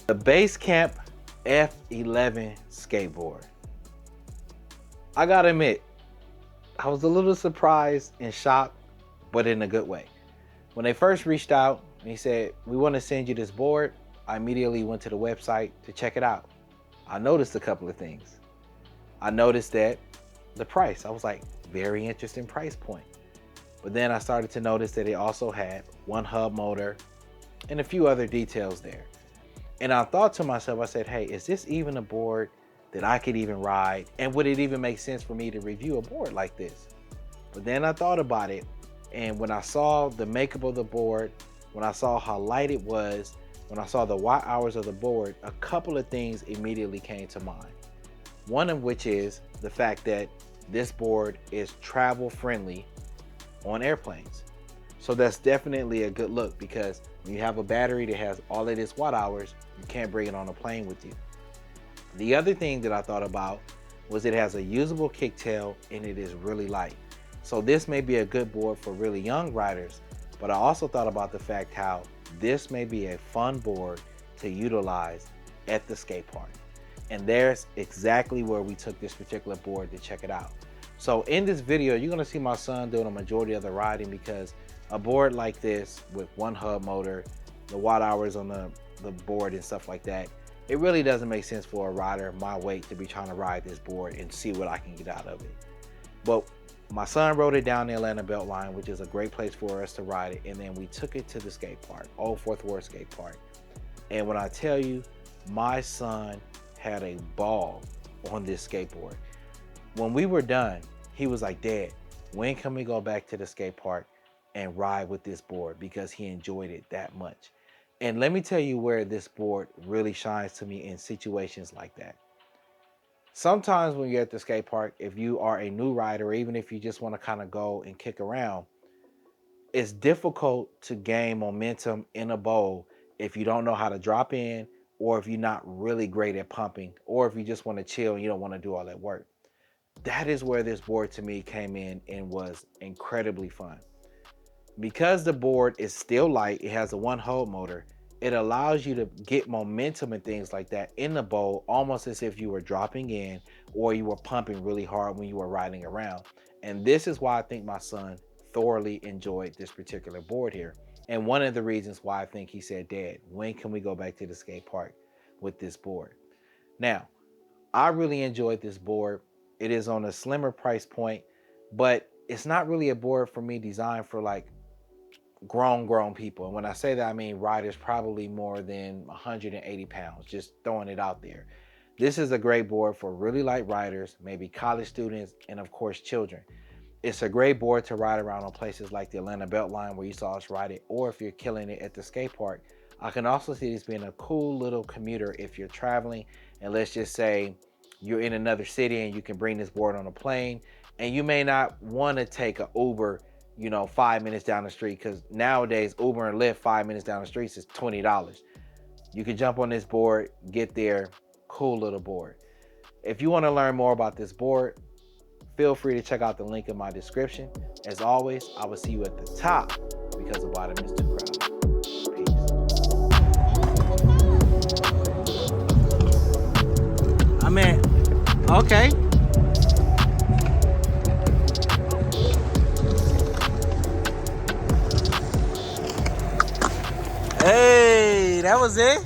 The base Camp F11 skateboard. I gotta admit, I was a little surprised and shocked, but in a good way. When they first reached out and he said, "We want to send you this board," I immediately went to the website to check it out. I noticed a couple of things. I noticed that the price, I was like, very interesting price point. But then I started to notice that it also had one hub motor and a few other details there. And I thought to myself, I said, hey, is this even a board that I could even ride? And would it even make sense for me to review a board like this? But then I thought about it. And when I saw the makeup of the board, when I saw how light it was, when I saw the watt hours of the board, a couple of things immediately came to mind. One of which is the fact that this board is travel friendly on airplanes. So that's definitely a good look, because when you have a battery that has all of this watt hours, you can't bring it on a plane with you. The other thing that I thought about was it has a usable kicktail and it is really light. So this may be a good board for really young riders, but I also thought about the fact how this may be a fun board to utilize at the skate park. And there's exactly where we took this particular board to check it out. So in this video, you're gonna see my son doing a majority of the riding, because a board like this with one hub motor, the watt hours on the board and stuff like that, it really doesn't make sense for a rider my weight to be trying to ride this board and see what I can get out of it. But my son rode it down the Atlanta Beltline, which is a great place for us to ride it. And then we took it to the skate park, Old Fourth Ward Skate Park. And when I tell you, my son had a ball on this skateboard. When we were done, he was like, "Dad, when can we go back to the skate park and ride with this board?" Because he enjoyed it that much. And let me tell you where this board really shines to me in situations like that. Sometimes when you're at the skate park, if you are a new rider, or even if you just want to kind of go and kick around, it's difficult to gain momentum in a bowl if you don't know how to drop in, or if you're not really great at pumping, or if you just want to chill and you don't want to do all that work. That is where this board to me came in and was incredibly fun. Because the board is still light, it has a one hub motor, it allows you to get momentum and things like that in the bowl, almost as if you were dropping in or you were pumping really hard when you were riding around. And this is why I think my son thoroughly enjoyed this particular board here. And one of the reasons why I think he said, "Dad, when can we go back to the skate park with this board?" Now, I really enjoyed this board. It is on a slimmer price point, but it's not really a board for me designed for like grown people. And when I say that, I mean riders probably more than 180 pounds, just throwing it out there. This is a great board for really light riders, maybe college students, and of course children. It's a great board to ride around on places like the Atlanta Beltline where you saw us ride it, or if you're killing it at the skate park. I can also see this being a cool little commuter if you're traveling, and let's just say you're in another city and you can bring this board on a plane, and you may not want to take an Uber 5 minutes down the street, because nowadays Uber and Lyft 5 minutes down the streets is $20. You can jump on this board, get there. Cool little board. If you want to learn more about this board, feel free to check out the link in my description. As always, I will see you at the top, because the bottom is too crowded. Peace. I mean, okay. Hey, that was it.